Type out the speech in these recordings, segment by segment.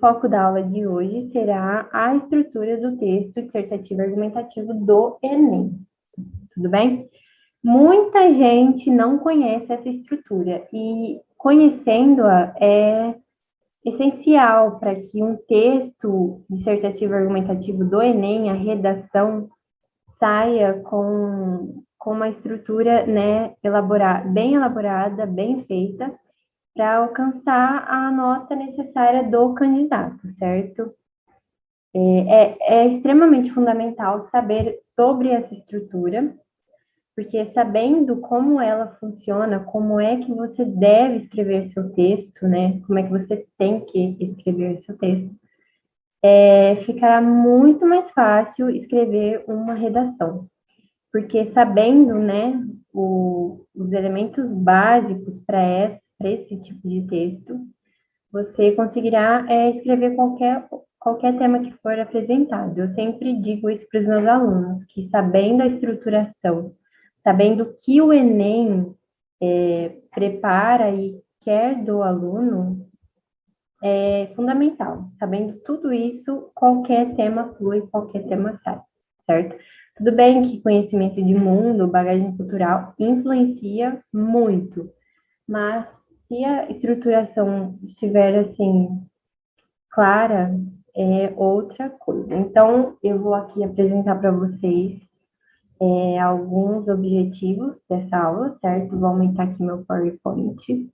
foco da aula de hoje será a estrutura do texto dissertativo argumentativo do Enem. Tudo bem? Muita gente não conhece essa estrutura e conhecendo-a é essencial para que um texto dissertativo argumentativo do Enem, a redação, saia com uma estrutura, né, bem elaborada, bem feita, para alcançar a nota necessária do candidato, certo? É extremamente fundamental saber sobre essa estrutura, porque sabendo como ela funciona, como é que você deve escrever seu texto, né? Como é que você tem que escrever seu texto, ficará muito mais fácil escrever uma redação. Porque sabendo, né, os elementos básicos para esse tipo de texto, você conseguirá escrever qualquer tema que for apresentado. Eu sempre digo isso para os meus alunos, que sabendo a estruturação, sabendo que o Enem prepara e quer do aluno, é fundamental. Sabendo tudo isso, qualquer tema flui, qualquer tema sai, certo? Tudo bem que conhecimento de mundo, bagagem cultural, influencia muito, mas se a estruturação estiver assim clara, é outra coisa. Então, eu vou aqui apresentar para vocês alguns objetivos dessa aula, certo? Vou aumentar aqui meu PowerPoint.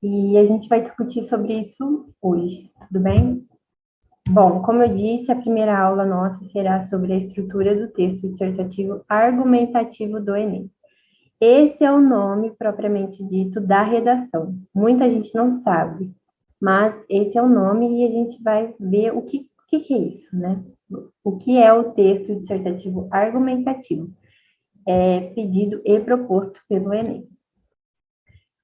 E a gente vai discutir sobre isso hoje, tudo bem? Bom, como eu disse, a primeira aula nossa será sobre a estrutura do texto dissertativo argumentativo do Enem. Esse é o nome propriamente dito da redação. Muita gente não sabe, mas esse é o nome e a gente vai ver o que é isso, né? O que é o texto dissertativo argumentativo, pedido e proposto pelo Enem.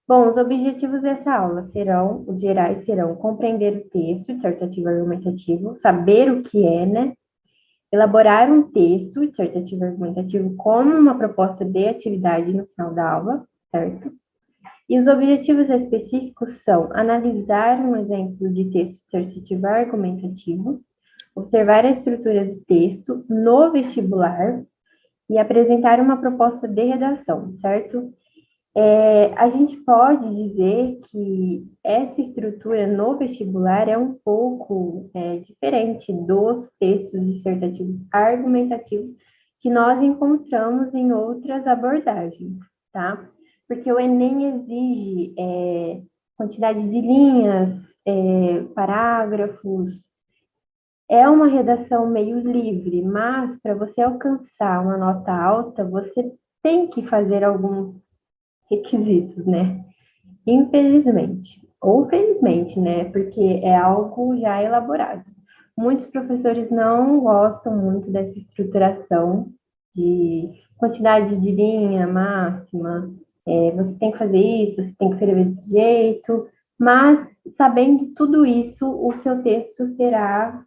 Bom, os objetivos dessa aula serão, os gerais serão compreender o texto dissertativo argumentativo, saber o que é, né? Elaborar um texto dissertativo argumentativo como uma proposta de atividade no final da aula, certo? E os objetivos específicos são analisar um exemplo de texto dissertativo argumentativo, observar a estrutura do texto no vestibular e apresentar uma proposta de redação, certo? A gente pode dizer que essa estrutura no vestibular é um pouco diferente dos textos dissertativos argumentativos que nós encontramos em outras abordagens, tá? Porque o Enem exige quantidade de linhas, parágrafos, é uma redação meio livre, mas para você alcançar uma nota alta, você tem que fazer alguns requisitos, né? Infelizmente, ou felizmente, né? Porque é algo já elaborado. Muitos professores não gostam muito dessa estruturação de quantidade de linha máxima, você tem que fazer isso, você tem que escrever desse jeito, mas sabendo tudo isso, o seu texto será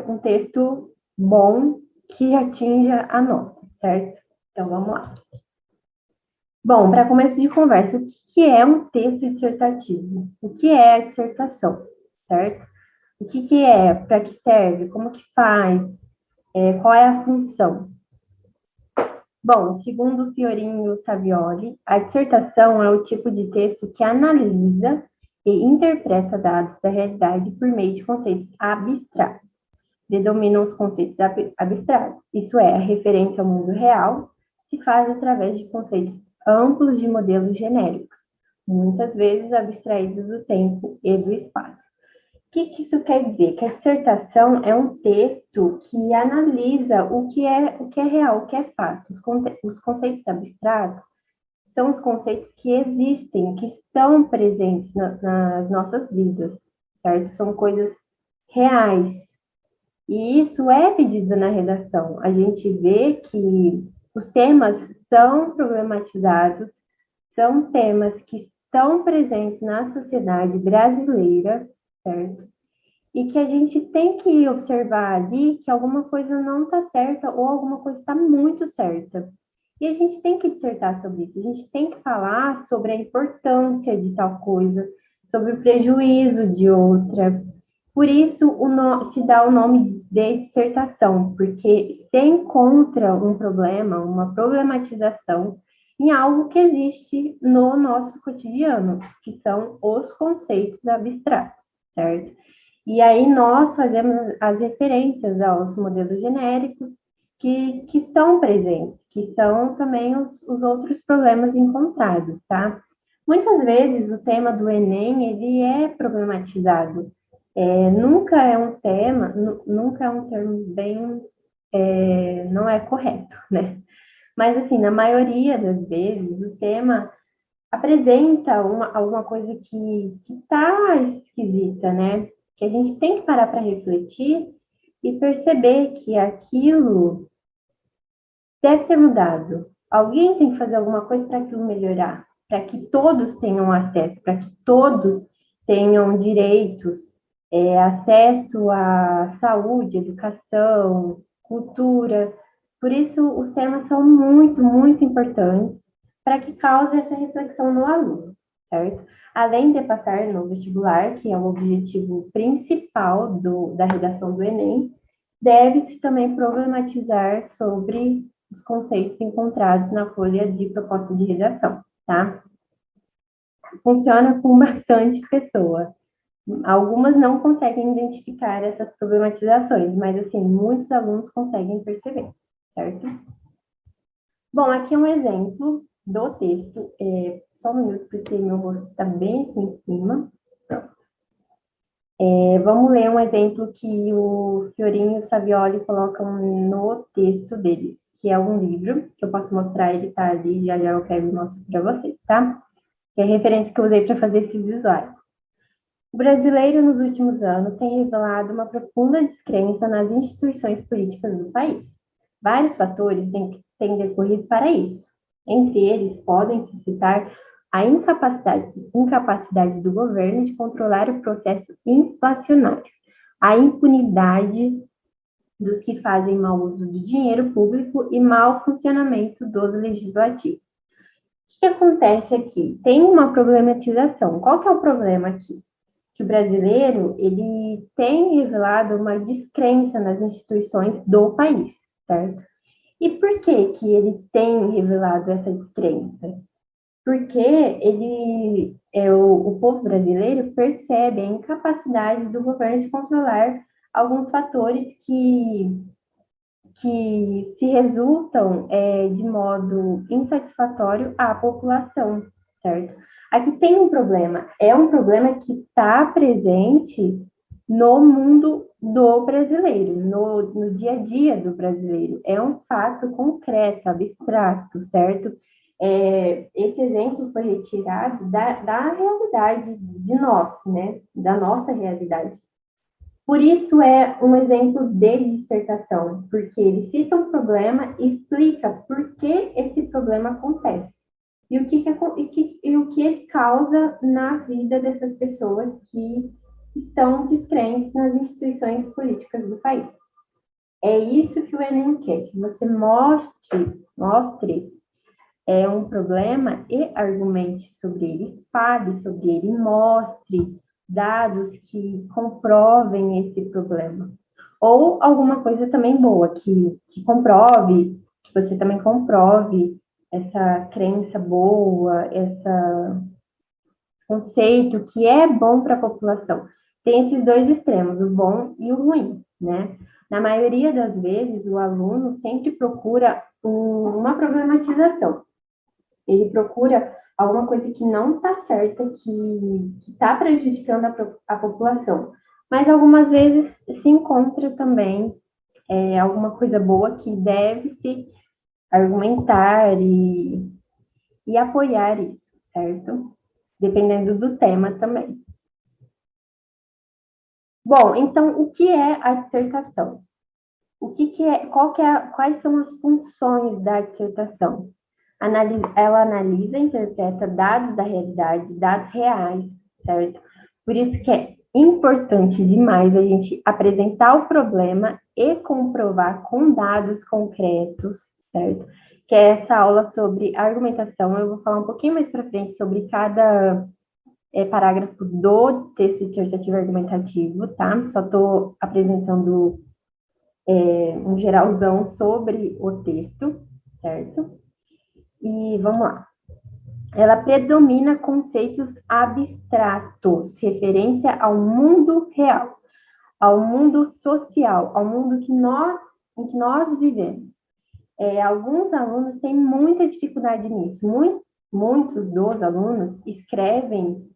um texto bom que atinja a nota, certo? Então, vamos lá. Bom, para começo de conversa, o que é um texto dissertativo? O que é a dissertação, certo? O que é? Para que serve? Como que faz? Qual é a função? Bom, segundo Fiorinho Savioli, a dissertação é o tipo de texto que analisa e interpreta dados da realidade por meio de conceitos abstratos. Predominam os conceitos abstratos, isso é, a referência ao mundo real se faz através de conceitos amplos de modelos genéricos, muitas vezes abstraídos do tempo e do espaço. O que isso quer dizer? Que a dissertação é um texto que analisa o que é real, o que é fato. Os conceitos abstratos são os conceitos que existem, que estão presentes nas nossas vidas, certo? São coisas reais. E isso é pedido na redação. A gente vê que os temas são problematizados, são temas que estão presentes na sociedade brasileira, certo? E que a gente tem que observar ali que alguma coisa não está certa ou alguma coisa está muito certa. E a gente tem que dissertar sobre isso, a gente tem que falar sobre a importância de tal coisa, sobre o prejuízo de outra. Por isso se dá o nome de dissertação, porque se encontra um problema, uma problematização em algo que existe no nosso cotidiano, que são os conceitos abstratos, certo? E aí nós fazemos as referências aos modelos genéricos que estão presentes, que são também os outros problemas encontrados, tá? Muitas vezes o tema do Enem, ele é problematizado. Nunca é um tema, nunca é um termo bem, não é correto, né? Mas, assim, na maioria das vezes, o tema apresenta alguma coisa que está esquisita, né? Que a gente tem que parar para refletir e perceber que aquilo deve ser mudado. Alguém tem que fazer alguma coisa para aquilo melhorar, para que todos tenham acesso, para que todos tenham direitos, acesso à saúde, educação, cultura. Por isso, os temas são muito, muito importantes para que cause essa reflexão no aluno, certo? Além de passar no vestibular, que é o objetivo principal da redação do Enem, deve-se também problematizar sobre os conceitos encontrados na folha de proposta de redação, tá? Funciona com bastante pessoa. Algumas não conseguem identificar essas problematizações, mas, assim, muitos alunos conseguem perceber, certo? Bom, aqui é um exemplo do texto. Só um minuto, porque meu rosto está bem aqui em cima. Pronto. Vamos ler um exemplo que o Fiorinho e o Savioli colocam no texto deles, que é um livro, que eu posso mostrar, ele está ali, já já eu quero mostrar para vocês, tá? Que é a referência que eu usei para fazer esse visual. O brasileiro, nos últimos anos, tem revelado uma profunda descrença nas instituições políticas do país. Vários fatores têm decorrido para isso. Entre eles, podem-se citar a incapacidade do governo de controlar o processo inflacionário, a impunidade dos que fazem mau uso do dinheiro público e mau funcionamento dos legislativos. O que acontece aqui? Tem uma problematização. Qual que é o problema aqui? Que o brasileiro, ele tem revelado uma descrença nas instituições do país, certo? E por que ele tem revelado essa descrença? Porque o povo brasileiro percebe a incapacidade do governo de controlar alguns fatores que se resultam de modo insatisfatório à população, certo? Aqui tem um problema, é um problema que está presente no mundo do brasileiro, no dia a dia do brasileiro. É um fato concreto, abstrato, certo? Esse exemplo foi retirado da realidade de nós, né? Da nossa realidade. Por isso é um exemplo de dissertação, porque ele cita um problema e explica por que esse problema acontece e o que ele causa na vida dessas pessoas que estão descrentes nas instituições políticas do país. É isso que o Enem quer, que você mostre um problema e argumente sobre ele, fale sobre ele, mostre dados que comprovem esse problema. Ou alguma coisa também boa, que comprove, que você também comprove essa crença boa, esse conceito que é bom para a população. Tem esses dois extremos, o bom e o ruim, né? Na maioria das vezes, o aluno sempre procura uma problematização. Ele procura alguma coisa que não está certa, que está prejudicando a população. Mas algumas vezes se encontra também alguma coisa boa que deve-se argumentar e apoiar isso, certo? Dependendo do tema também. Bom, então, o que é a dissertação? Quais são as funções da dissertação? Ela analisa e interpreta dados da realidade, dados reais, certo? Por isso que é importante demais a gente apresentar o problema e comprovar com dados concretos, certo? Que é essa aula sobre argumentação. Eu vou falar um pouquinho mais para frente sobre cada parágrafo do texto dissertativo argumentativo, tá? Só estou apresentando um geralzão sobre o texto, certo? E vamos lá. Ela predomina conceitos abstratos, referência ao mundo real, ao mundo social, ao mundo em que nós vivemos. Alguns alunos têm muita dificuldade nisso. Muitos dos alunos escrevem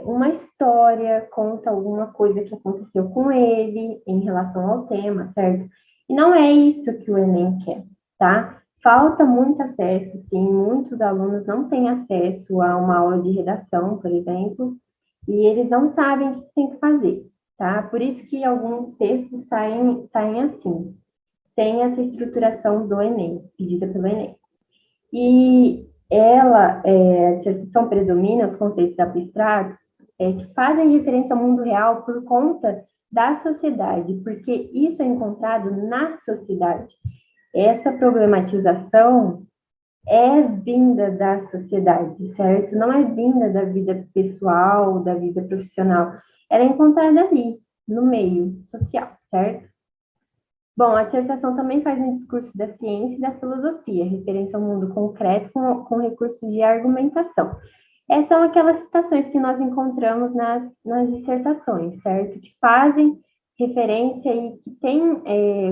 uma história, conta alguma coisa que aconteceu com ele em relação ao tema, certo? E não é isso que o Enem quer, tá? Falta muito acesso, sim, muitos alunos não têm acesso a uma aula de redação, por exemplo, e eles não sabem o que tem que fazer, tá? Por isso que alguns textos saem assim, sem essa estruturação do Enem, pedida pelo Enem. E a dissertação predomina os conceitos abstratos que fazem referência ao mundo real por conta da sociedade, porque isso é encontrado na sociedade. Essa problematização é vinda da sociedade, certo? Não é vinda da vida pessoal, da vida profissional. Ela é encontrada ali, no meio social, certo? Bom, a dissertação também faz um discurso da ciência e da filosofia, referência ao mundo concreto com recursos de argumentação. Essas são aquelas citações que nós encontramos nas dissertações, certo? Que fazem referência e que têm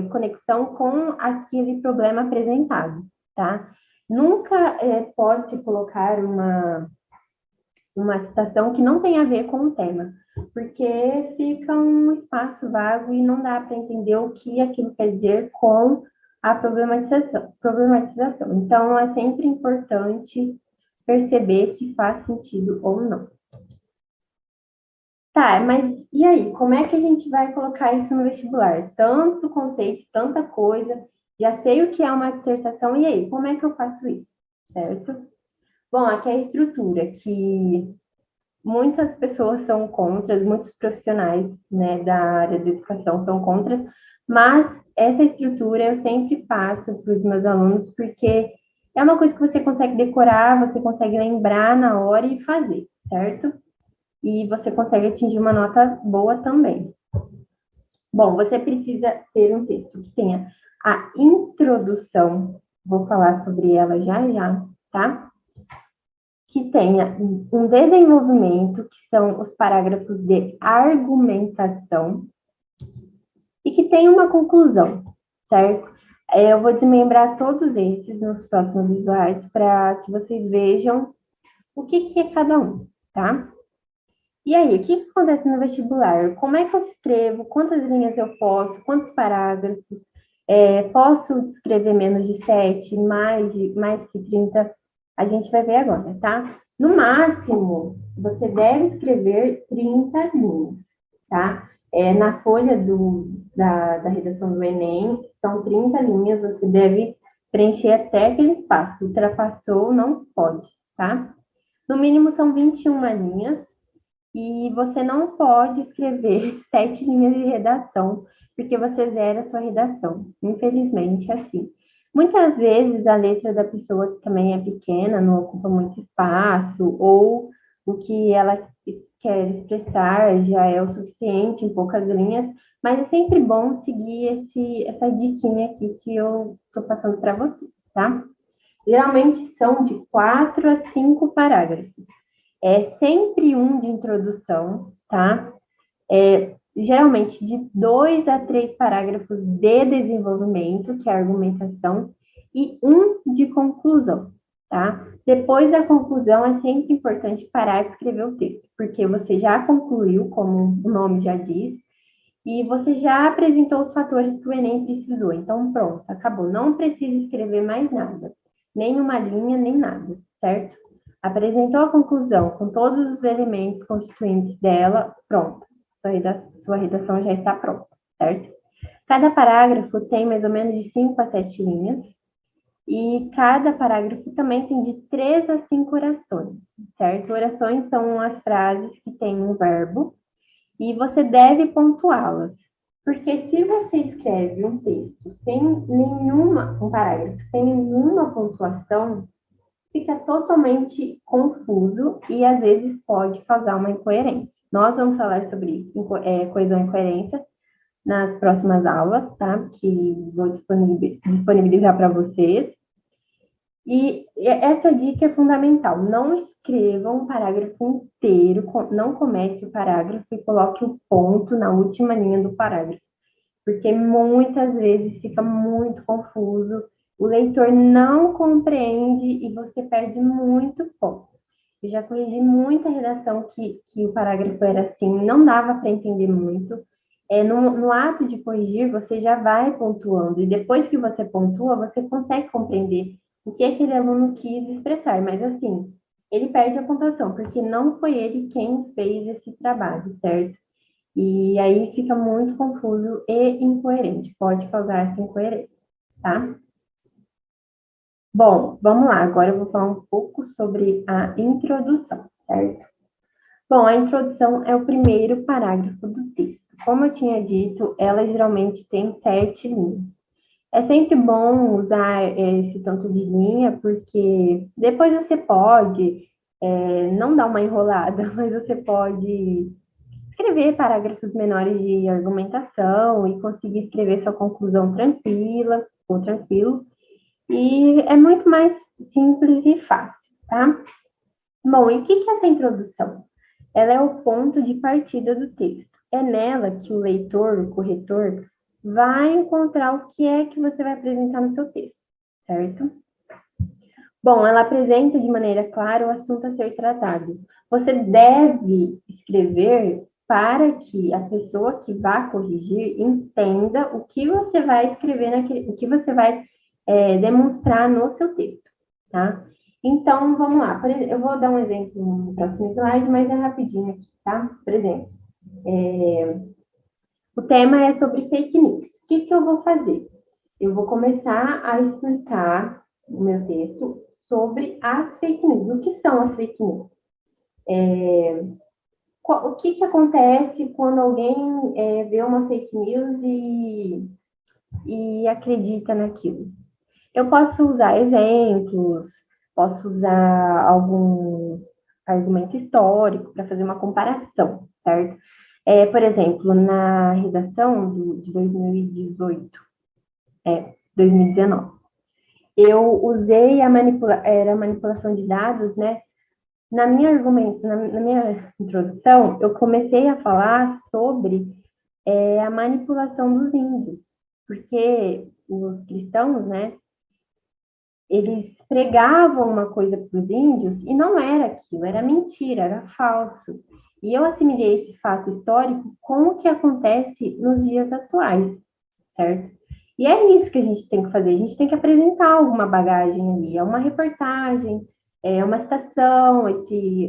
conexão com aquele problema apresentado, tá? Nunca pode-se colocar uma citação que não tem a ver com o tema, porque fica um espaço vago e não dá para entender o que aquilo quer dizer com a problematização. Então, é sempre importante perceber se faz sentido ou não. Tá, mas e aí? Como é que a gente vai colocar isso no vestibular? Tanto conceito, tanta coisa, já sei o que é uma dissertação, e aí? Como é que eu faço isso? Certo? Bom, aqui é a estrutura, que muitas pessoas são contra, muitos profissionais, né, da área da educação são contra, mas essa estrutura eu sempre passo para os meus alunos, porque é uma coisa que você consegue decorar, você consegue lembrar na hora e fazer, certo? E você consegue atingir uma nota boa também. Bom, você precisa ter um texto que tenha a introdução, vou falar sobre ela já já, tá? Que tenha um desenvolvimento, que são os parágrafos de argumentação, e que tenha uma conclusão, certo? Eu vou desmembrar todos esses nos próximos slides para que vocês vejam o que é cada um, tá? E aí, o que acontece no vestibular? Como é que eu escrevo? Quantas linhas eu posso? Quantos parágrafos? Posso escrever menos de 7, mais que 30? A gente vai ver agora, tá? No máximo, você deve escrever 30 linhas, tá? Na folha da redação do Enem, são 30 linhas, você deve preencher até aquele espaço. Ultrapassou, não pode, tá? No mínimo, são 21 linhas, e você não pode escrever 7 linhas de redação, porque você zera a sua redação. Infelizmente, é assim. Muitas vezes a letra da pessoa também é pequena, não ocupa muito espaço, ou o que ela quer expressar já é o suficiente em poucas linhas, mas é sempre bom seguir essa diquinha aqui que eu estou passando para você, tá? Geralmente são de 4 a 5 parágrafos. É sempre um de introdução, tá? Geralmente de 2 a 3 parágrafos de desenvolvimento, que é a argumentação, e um de conclusão, tá? Depois da conclusão, é sempre importante parar de escrever o texto, porque você já concluiu, como o nome já diz, e você já apresentou os fatores que o Enem precisou. Então, pronto, acabou. Não precisa escrever mais nada, nem uma linha, nem nada, certo? Apresentou a conclusão com todos os elementos constituintes dela, pronto. Sua redação já está pronta, certo? Cada parágrafo tem mais ou menos de 5 a 7 linhas, e cada parágrafo também tem de 3 a 5 orações, certo? Orações são as frases que têm um verbo, e você deve pontuá-las. Porque se você escreve um texto um parágrafo sem nenhuma pontuação, fica totalmente confuso e às vezes pode causar uma incoerência. Nós vamos falar sobre isso, coesão e incoerência, nas próximas aulas, tá? Que vou disponibilizar para vocês. E essa dica é fundamental. Não escreva um parágrafo inteiro, não comece o parágrafo e coloque o ponto na última linha do parágrafo, porque muitas vezes fica muito confuso, o leitor não compreende e você perde muito ponto. Eu já corrigi muita redação que o parágrafo era assim, não dava para entender muito. No ato de corrigir, você já vai pontuando, e depois que você pontua, você consegue compreender o que aquele aluno quis expressar, mas assim, ele perde a pontuação, porque não foi ele quem fez esse trabalho, certo? E aí fica muito confuso e incoerente, pode causar essa incoerência, tá? Bom, vamos lá, agora eu vou falar um pouco sobre a introdução, certo? Bom, a introdução é o primeiro parágrafo do texto. Como eu tinha dito, ela geralmente tem 7 linhas. É sempre bom usar esse tanto de linha, porque depois você pode, não dar uma enrolada, mas você pode escrever parágrafos menores de argumentação e conseguir escrever sua conclusão tranquila ou tranquilo. E é muito mais simples e fácil, tá? Bom, e o que é essa introdução? Ela é o ponto de partida do texto. É nela que o leitor, o corretor, vai encontrar o que é que você vai apresentar no seu texto, certo? Bom, ela apresenta de maneira clara o assunto a ser tratado. Você deve escrever para que a pessoa que vai corrigir entenda o que você vai escrever, o que você vai demonstrar no seu texto, tá? Então, vamos lá. Eu vou dar um exemplo no próximo slide, mas é rapidinho aqui, tá? Por exemplo, o tema é sobre fake news. O que eu vou fazer? Eu vou começar a explicar o meu texto sobre as fake news. O que são as fake news? O que acontece quando alguém vê uma fake news e acredita naquilo? Eu posso usar exemplos, posso usar algum argumento histórico para fazer uma comparação, certo? Por exemplo, na redação de 2018, 2019, eu usei a manipulação de dados, né? Na minha introdução, eu comecei a falar sobre a manipulação dos índios, porque os cristãos, né, eles pregavam uma coisa para os índios e não era aquilo, era mentira, era falso. E eu assimilei esse fato histórico com o que acontece nos dias atuais, certo? E é isso que a gente tem que fazer, a gente tem que apresentar alguma bagagem ali, é uma reportagem, é uma citação,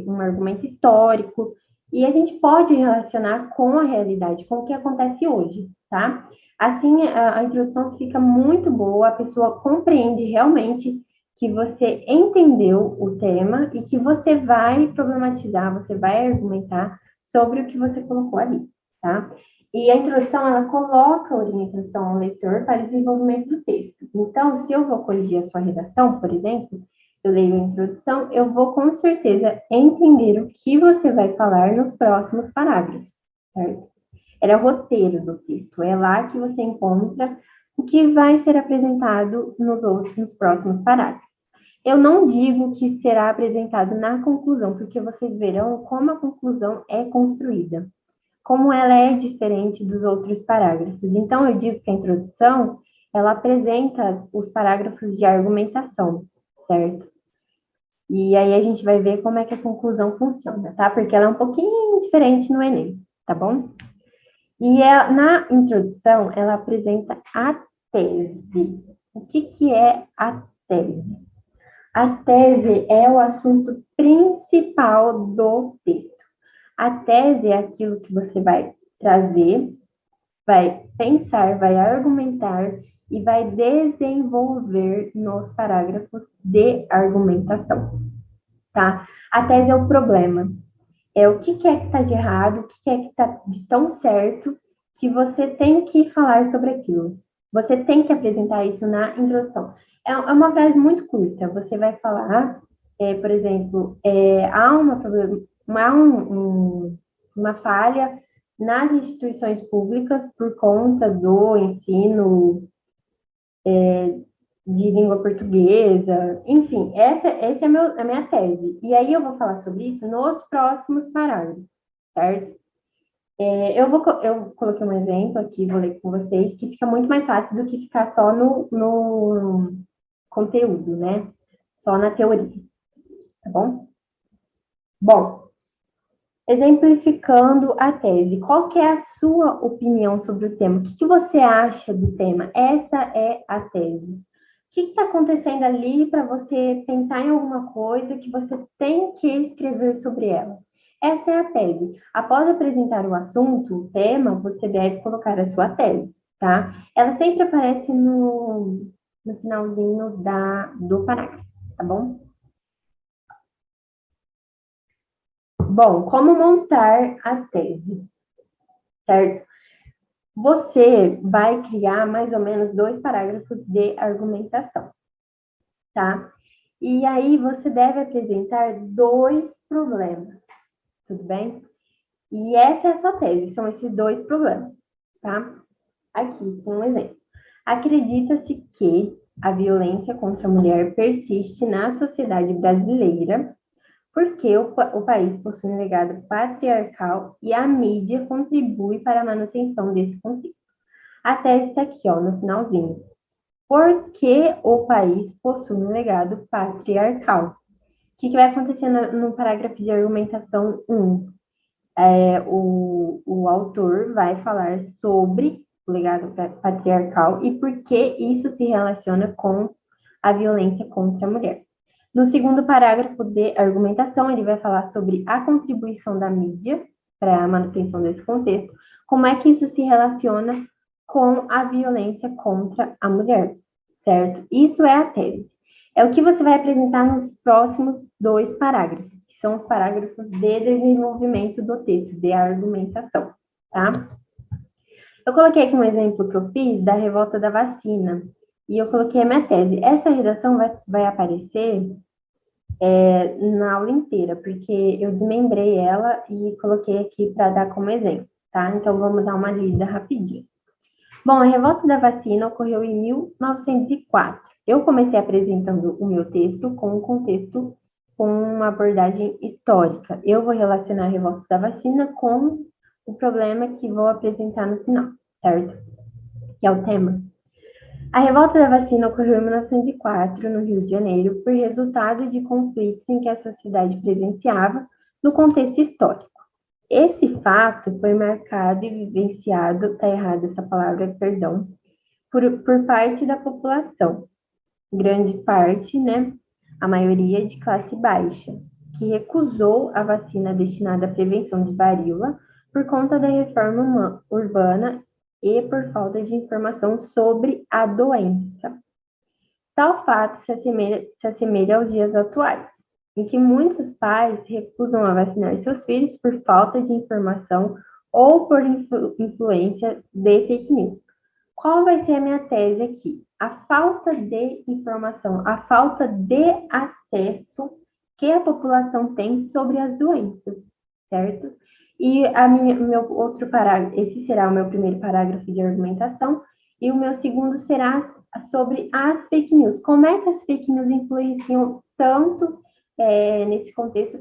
um argumento histórico, e a gente pode relacionar com a realidade, com o que acontece hoje, tá? Assim, a introdução fica muito boa, a pessoa compreende realmente que você entendeu o tema e que você vai problematizar, você vai argumentar sobre o que você colocou ali, tá? E a introdução, ela coloca a orientação ao leitor para o desenvolvimento do texto. Então, se eu vou corrigir a sua redação, por exemplo, eu leio a introdução, eu vou com certeza entender o que você vai falar nos próximos parágrafos, certo? Ela é o roteiro do texto, é lá que você encontra o que vai ser apresentado nos próximos parágrafos. Eu não digo que será apresentado na conclusão, porque vocês verão como a conclusão é construída, como ela é diferente dos outros parágrafos. Então, eu digo que a introdução, ela apresenta os parágrafos de argumentação, certo? E aí a gente vai ver como é que a conclusão funciona, tá? Porque ela é um pouquinho diferente no Enem, tá bom? E na introdução, ela apresenta a tese. O que é a tese? A tese é o assunto principal do texto. A tese é aquilo que você vai trazer, vai pensar, vai argumentar e vai desenvolver nos parágrafos de argumentação, tá? A tese é o problema. É o que é que está de errado, o que é que está de tão certo que você tem que falar sobre aquilo. Você tem que apresentar isso na introdução. É uma frase muito curta. Você vai falar por exemplo, há uma falha nas instituições públicas por conta do ensino de língua portuguesa, enfim, essa é a minha tese. E aí eu vou falar sobre isso nos próximos parágrafos, certo? Eu coloquei um exemplo aqui, vou ler com vocês, que fica muito mais fácil do que ficar só no conteúdo, né? Só na teoria, tá bom? Bom, exemplificando a tese, qual que é a sua opinião sobre o tema? O que você acha do tema? Essa é a tese. O que está acontecendo ali para você pensar em alguma coisa que você tem que escrever sobre ela? Essa é a tese. Após apresentar o assunto, o tema, você deve colocar a sua tese, tá? Ela sempre aparece no finalzinho do parágrafo, tá bom? Bom, como montar a tese, certo? Você vai criar mais ou menos 2 parágrafos de argumentação, tá? E aí você deve apresentar 2 problemas, tudo bem? E essa é a sua tese, são esses 2 problemas, tá? Aqui, um exemplo. Acredita-se que a violência contra a mulher persiste na sociedade brasileira porque o país possui um legado patriarcal e a mídia contribui para a manutenção desse contexto. A tese está aqui, ó, no finalzinho. Por que o país possui um legado patriarcal? O que vai acontecer no parágrafo de argumentação 1? O autor vai falar sobre o legado patriarcal e por que isso se relaciona com a violência contra a mulher. No segundo parágrafo de argumentação, ele vai falar sobre a contribuição da mídia para a manutenção desse contexto, como é que isso se relaciona com a violência contra a mulher, certo? Isso é a tese. É o que você vai apresentar nos próximos 2 parágrafos, que são os parágrafos de desenvolvimento do texto, de argumentação, tá? Eu coloquei aqui um exemplo que eu fiz da revolta da vacina, e eu coloquei a minha tese. Essa redação vai aparecer na aula inteira, porque eu desmembrei ela e coloquei aqui para dar como exemplo, tá? Então vamos dar uma lida rapidinho. Bom, a revolta da vacina ocorreu em 1904. Eu comecei apresentando o meu texto com um contexto, com uma abordagem histórica. Eu vou relacionar a revolta da vacina com o problema que vou apresentar no final, certo? Que é o tema. A revolta da vacina ocorreu em 1904, no Rio de Janeiro, por resultado de conflitos em que a sociedade presenciava no contexto histórico. Esse fato foi marcado e vivenciado, tá errada essa palavra, perdão, por parte da população, grande parte, né, a maioria de classe baixa, que recusou a vacina destinada à prevenção de varíola por conta da reforma urbana e por falta de informação sobre a doença. Tal fato se assemelha aos dias atuais, em que muitos pais recusam a vacinar seus filhos por falta de informação ou por influência de fake news. Qual vai ser a minha tese aqui? A falta de informação, a falta de acesso que a população tem sobre as doenças, certo? E meu outro parágrafo, esse será o meu primeiro parágrafo de argumentação, e o meu segundo será sobre as fake news. Como é que as fake news influenciam tanto nesse contexto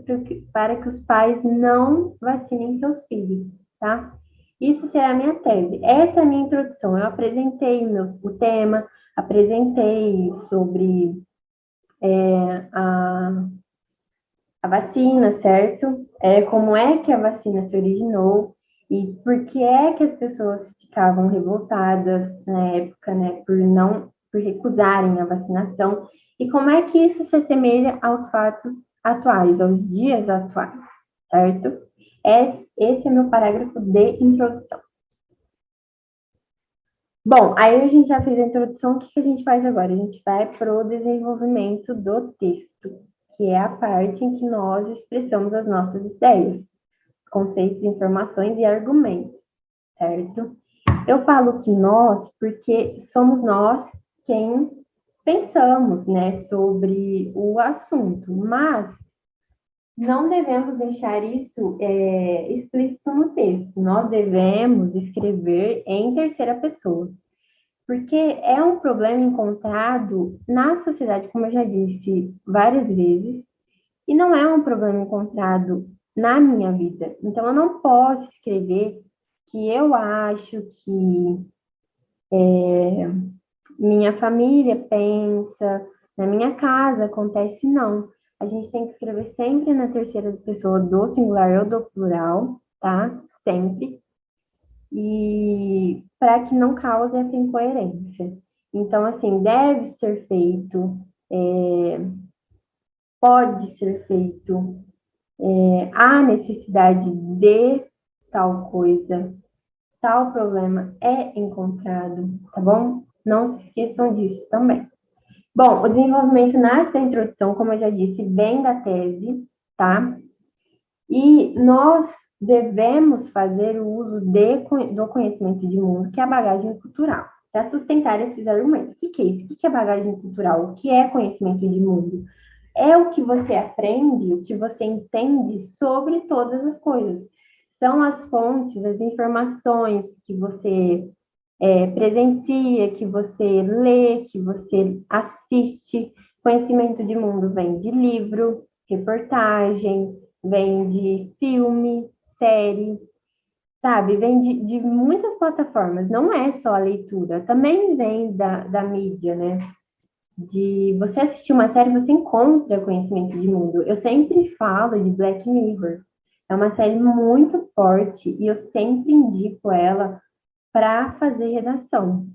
para que os pais não vacinem seus filhos, tá? Isso será a minha tese. Essa é a minha introdução. Eu apresentei o tema, apresentei sobre a, a vacina, certo? Como é que a vacina se originou e por que é que as pessoas ficavam revoltadas na época, né, por recusarem a vacinação e como é que isso se assemelha aos fatos atuais, aos dias atuais, certo? Esse é meu parágrafo de introdução. Bom, aí a gente já fez a introdução, o que a gente faz agora? A gente vai para o desenvolvimento do texto, que é a parte em que nós expressamos as nossas ideias, conceitos, informações e argumentos, certo? Eu falo que nós, porque somos nós quem pensamos, né, sobre o assunto, mas não devemos deixar isso explícito no texto. Nós devemos escrever em terceira pessoa, porque é um problema encontrado na sociedade, como eu já disse várias vezes, e não é um problema encontrado na minha vida. Então, eu não posso escrever que eu acho que minha família pensa, na minha casa acontece, não. A gente tem que escrever sempre na terceira pessoa do singular ou do plural, tá? Sempre. E para que não cause essa incoerência. Então, assim, deve ser feito, pode ser feito, há necessidade de tal coisa, tal problema é encontrado, tá bom? Não se esqueçam disso também. Bom, o desenvolvimento nasce da introdução, como eu já disse, vem da tese, tá? E nós devemos fazer o uso do conhecimento de mundo, que é a bagagem cultural, para sustentar esses argumentos. O que é isso? O que é bagagem cultural? O que é conhecimento de mundo? É o que você aprende, o que você entende sobre todas as coisas. São as fontes, as informações que você presencia, que você lê, que você assiste. Conhecimento de mundo vem de livro, reportagem, vem de filme, série, sabe? Vem de muitas plataformas, não é só a leitura, também vem da mídia, né? De você assistir uma série, você encontra conhecimento de mundo. Eu sempre falo de Black Mirror. É uma série muito forte e eu sempre indico ela para fazer redação.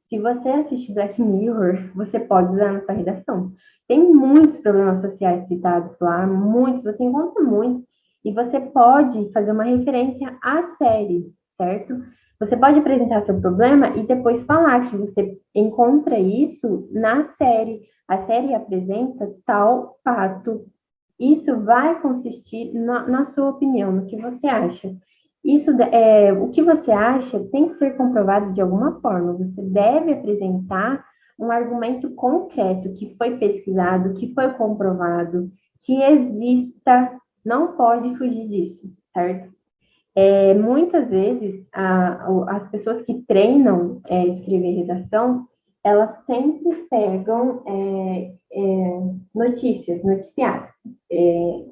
Se você assiste Black Mirror, você pode usar na sua redação. Tem muitos problemas sociais citados lá, muitos, você encontra muitos, e você pode fazer uma referência à série, certo? Você pode apresentar seu problema e depois falar que você encontra isso na série. A série apresenta tal fato. Isso vai consistir na sua opinião, no que você acha. O que você acha tem que ser comprovado de alguma forma. Você deve apresentar um argumento concreto que foi pesquisado, que foi comprovado, que exista, não pode fugir disso, certo? Muitas vezes as pessoas que treinam escrever redação, elas sempre pegam notícias, noticiários,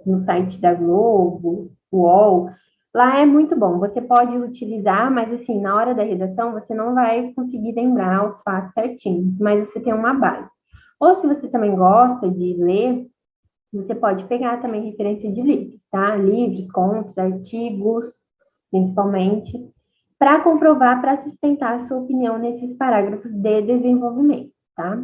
no site da Globo, UOL. Lá é muito bom. Você pode utilizar, mas assim, na hora da redação você não vai conseguir lembrar os fatos certinhos, mas você tem uma base. Ou se você também gosta de ler, você pode pegar também referência de livros, tá? Livros, contos, artigos, principalmente, para comprovar, para sustentar a sua opinião nesses parágrafos de desenvolvimento, tá?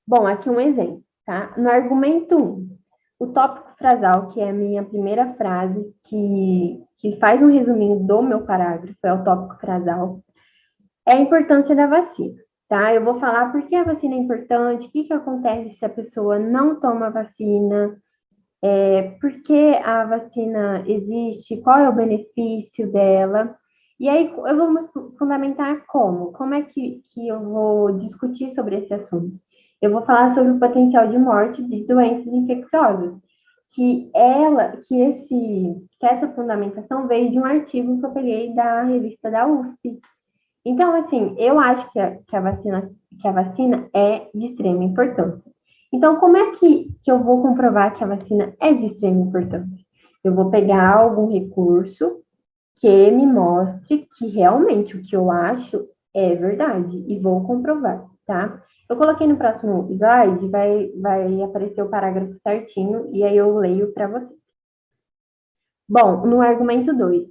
Bom, aqui um exemplo, tá? No argumento 1, o tópico frasal, que é a minha primeira frase, que faz um resuminho do meu parágrafo, é o tópico frasal, é a importância da vacina, tá? Eu vou falar por que a vacina é importante, o que acontece se a pessoa não toma a vacina, por que a vacina existe, qual é o benefício dela. E aí eu vou fundamentar como é que eu vou discutir sobre esse assunto. Eu vou falar sobre o potencial de morte de doenças infecciosas, que essa fundamentação veio de um artigo que eu peguei da revista da USP. Então, assim, eu acho que a vacina é de extrema importância. Então, como é que eu vou comprovar que a vacina é de extrema importância? Eu vou pegar algum recurso que me mostre que realmente o que eu acho é verdade e vou comprovar, tá? Eu coloquei no próximo slide, vai aparecer o parágrafo certinho e aí eu leio para você. Bom, no argumento 2,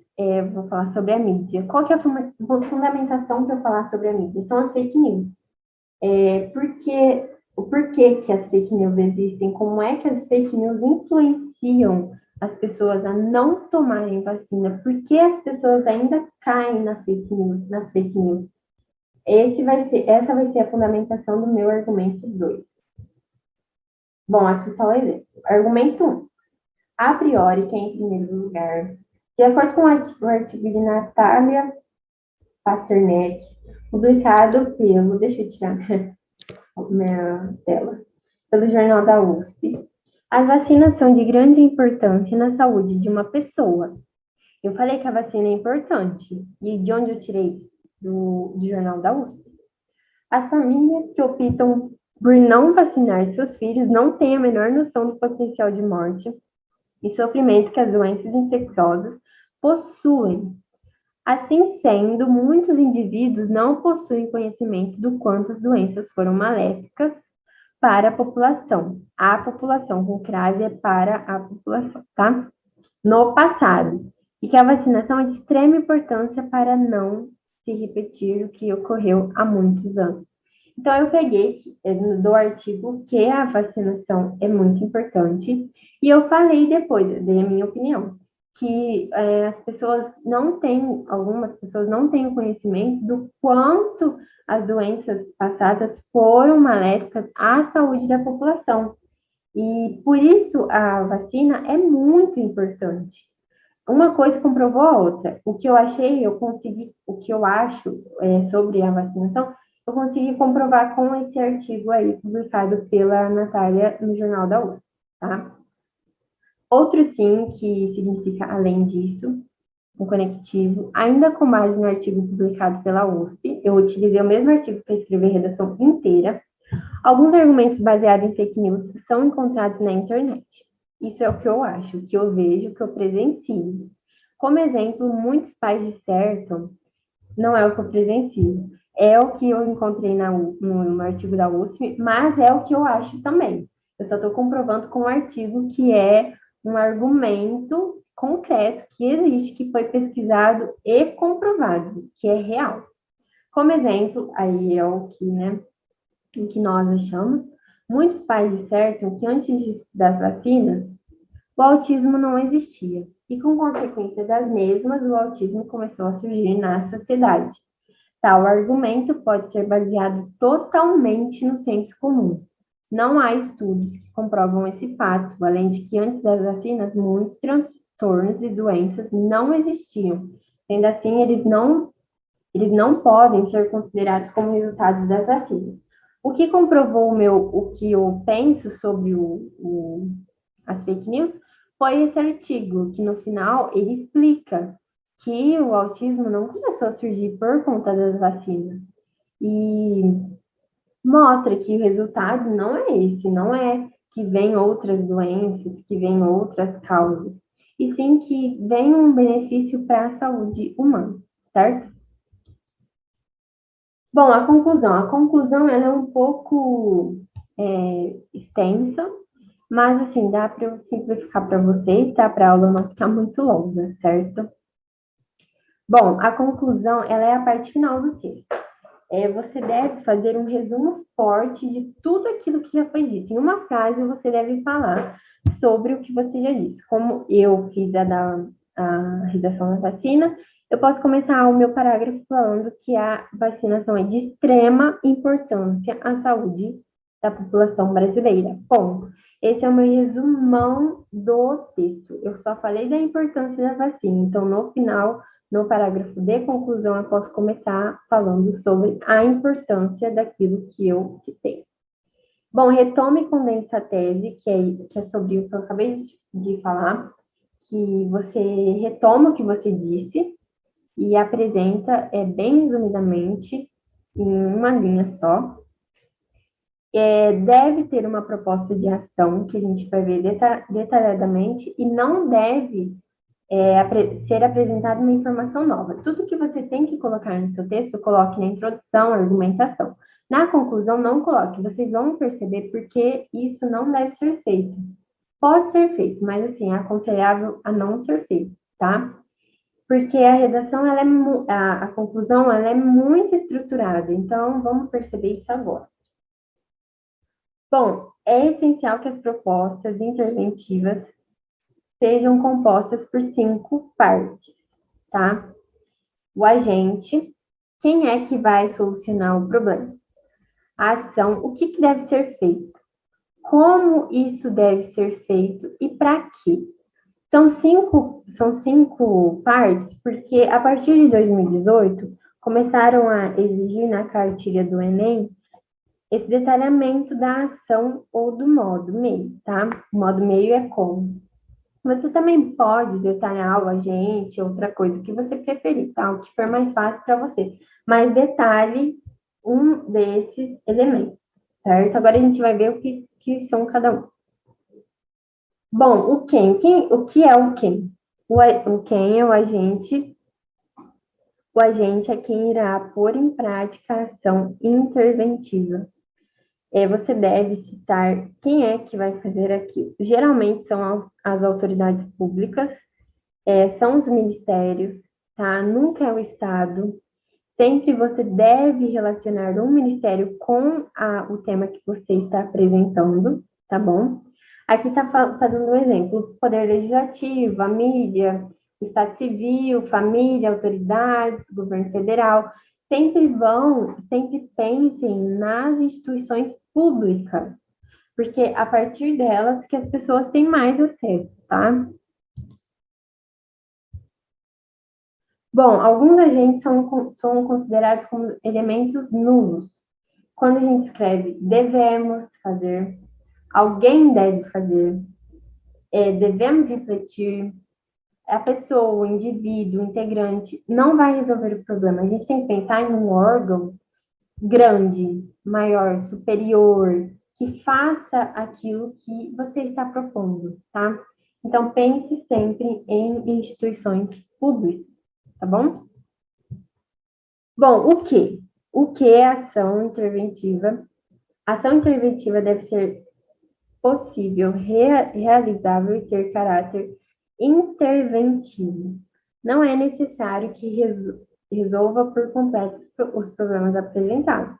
vou falar sobre a mídia. Qual que é a fundamentação para falar sobre a mídia? São as fake news. O porquê que as fake news existem, como é que as fake news influenciam as pessoas a não tomarem vacina, por que as pessoas ainda caem nas fake news. Essa vai ser a fundamentação do meu argumento 2. Bom, aqui está o exemplo. Argumento 1. A priori, que é em primeiro lugar, de acordo com o artigo de Natália Pasternak, publicado pelo, deixa eu tirar, minha tela, pelo Jornal da USP. As vacinas são de grande importância na saúde de uma pessoa. Eu falei que a vacina é importante. E de onde eu tirei isso? Do Jornal da USP. As famílias que optam por não vacinar seus filhos não têm a menor noção do potencial de morte e sofrimento que as doenças infecciosas possuem. Assim sendo, muitos indivíduos não possuem conhecimento do quanto as doenças foram maléficas para a população. A população com crase é para a população, tá? No passado. E que a vacinação é de extrema importância para não se repetir o que ocorreu há muitos anos. Então, eu peguei do artigo que a vacinação é muito importante e eu falei depois, eu dei a minha opinião, que as pessoas não têm, algumas pessoas não têm o conhecimento do quanto as doenças passadas foram maléficas à saúde da população. E por isso a vacina é muito importante. Uma coisa comprovou a outra. O que eu achei, eu consegui, o que eu acho sobre a vacinação, eu consegui comprovar com esse artigo aí publicado pela Natália no Jornal da USP, tá? Outro sim que significa além disso, um conectivo, ainda com base no artigo publicado pela USP, eu utilizei o mesmo artigo para escrever a redação inteira. Alguns argumentos baseados em fake news são encontrados na internet. Isso é o que eu acho, o que eu vejo, o que eu presencio. Como exemplo, muitos pais dissertam, não é o que eu presencio, é o que eu encontrei no artigo da USP, mas é o que eu acho também. Eu só estou comprovando com o artigo que é um argumento concreto que existe, que foi pesquisado e comprovado, que é real. Como exemplo, aí é o que, né, o que nós achamos, muitos pais dissertam que antes das vacinas, o autismo não existia, e com consequência das mesmas, o autismo começou a surgir na sociedade. Tal argumento pode ser baseado totalmente no senso comum. Não há estudos que comprovam esse fato, além de que antes das vacinas, muitos transtornos e doenças não existiam. Sendo assim, eles não podem ser considerados como resultados das vacinas. O que comprovou o que eu penso sobre as fake news foi esse artigo, que no final ele explica que o autismo não começou a surgir por conta das vacinas. E mostra que o resultado não é esse, não é que vem outras doenças, que vem outras causas, e sim que vem um benefício para a saúde humana, certo? Bom, a conclusão. A conclusão ela é um pouco extensa, mas assim, dá para eu simplificar para vocês, tá? Para a aula não ficar muito longa, certo? Bom, a conclusão ela é a parte final do texto. Você deve fazer um resumo forte de tudo aquilo que já foi dito. Em uma frase, você deve falar sobre o que você já disse. Como eu fiz a redação da vacina, eu posso começar o meu parágrafo falando que a vacinação é de extrema importância à saúde da população brasileira. Ponto. Esse é o meu resumão do texto. Eu só falei da importância da vacina. Então, no final, no parágrafo de conclusão, eu posso começar falando sobre a importância daquilo que eu citei. Bom, retome e condense a tese, que é sobre o que eu acabei de falar, que você retoma o que você disse e apresenta bem resumidamente, em uma linha só. Deve ter uma proposta de ação, que a gente vai ver detalhadamente, e não deve ser apresentada uma informação nova. Tudo que você tem que colocar no seu texto, coloque na introdução, argumentação. Na conclusão, não coloque. Vocês vão perceber porque isso não deve ser feito. Pode ser feito, mas assim, é aconselhável a não ser feito, tá? Porque a redação, a conclusão, ela é muito estruturada. Então, vamos perceber isso agora. Bom, é essencial que as propostas interventivas sejam compostas por 5 partes, tá? O agente, quem é que vai solucionar o problema? A ação, o que deve ser feito? Como isso deve ser feito e para quê? São cinco partes, porque a partir de 2018 começaram a exigir na cartilha do Enem esse detalhamento da ação ou do modo meio, tá? O modo meio é como. Você também pode detalhar o agente, outra coisa que você preferir, tá? O que for mais fácil para você. Mas detalhe um desses elementos, certo? Agora a gente vai ver o que são cada um. Bom, o que é o quem? O quem é o agente é quem irá pôr em prática a ação interventiva. Você deve citar quem é que vai fazer aquilo. Geralmente são as autoridades públicas, são os ministérios, tá? Nunca é o Estado. Sempre você deve relacionar um ministério com o tema que você está apresentando, tá bom? Aqui está fazendo um exemplo: Poder Legislativo, a mídia, o Estado Civil, família, autoridades, governo federal. Sempre pensem nas instituições públicas, porque a partir delas que as pessoas têm mais acesso, tá? Bom, alguns agentes são considerados como elementos nulos. Quando a gente escreve devemos fazer, alguém deve fazer, devemos refletir, a pessoa, o indivíduo, o integrante, não vai resolver o problema. A gente tem que pensar em um órgão grande, maior, superior, que faça aquilo que você está propondo, tá? Então, pense sempre em instituições públicas, tá bom? Bom, o que? O que é ação interventiva? A ação interventiva deve ser possível, realizável e ter caráter interventivo. Não é necessário que resolva por completo os problemas apresentados.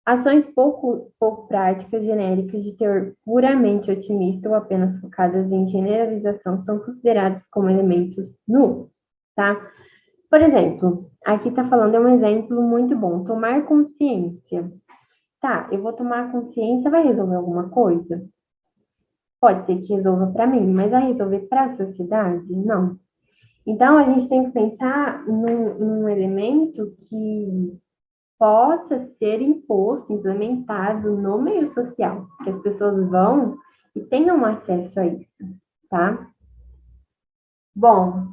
Ações pouco práticas, genéricas, de teor puramente otimista ou apenas focadas em generalização são consideradas como elementos nulos, tá? Por exemplo, aqui está falando, é um exemplo muito bom, tomar consciência. Tá, eu vou tomar consciência, vai resolver alguma coisa? Pode ser que resolva para mim, mas vai resolver para a sociedade? Não. Então, a gente tem que pensar num elemento que possa ser imposto, implementado no meio social, que as pessoas vão e tenham acesso a isso, tá? Bom,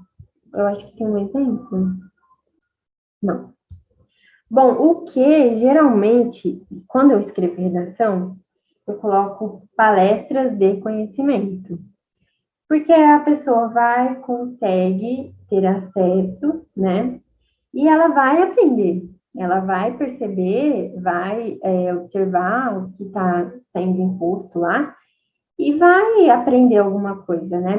eu acho que tem um exemplo. Não. Bom, o que geralmente, quando eu escrevo redação, eu coloco palestras de conhecimento. Porque a pessoa consegue ter acesso, né? E ela vai aprender, ela vai perceber, vai observar o que está sendo imposto lá e vai aprender alguma coisa, né?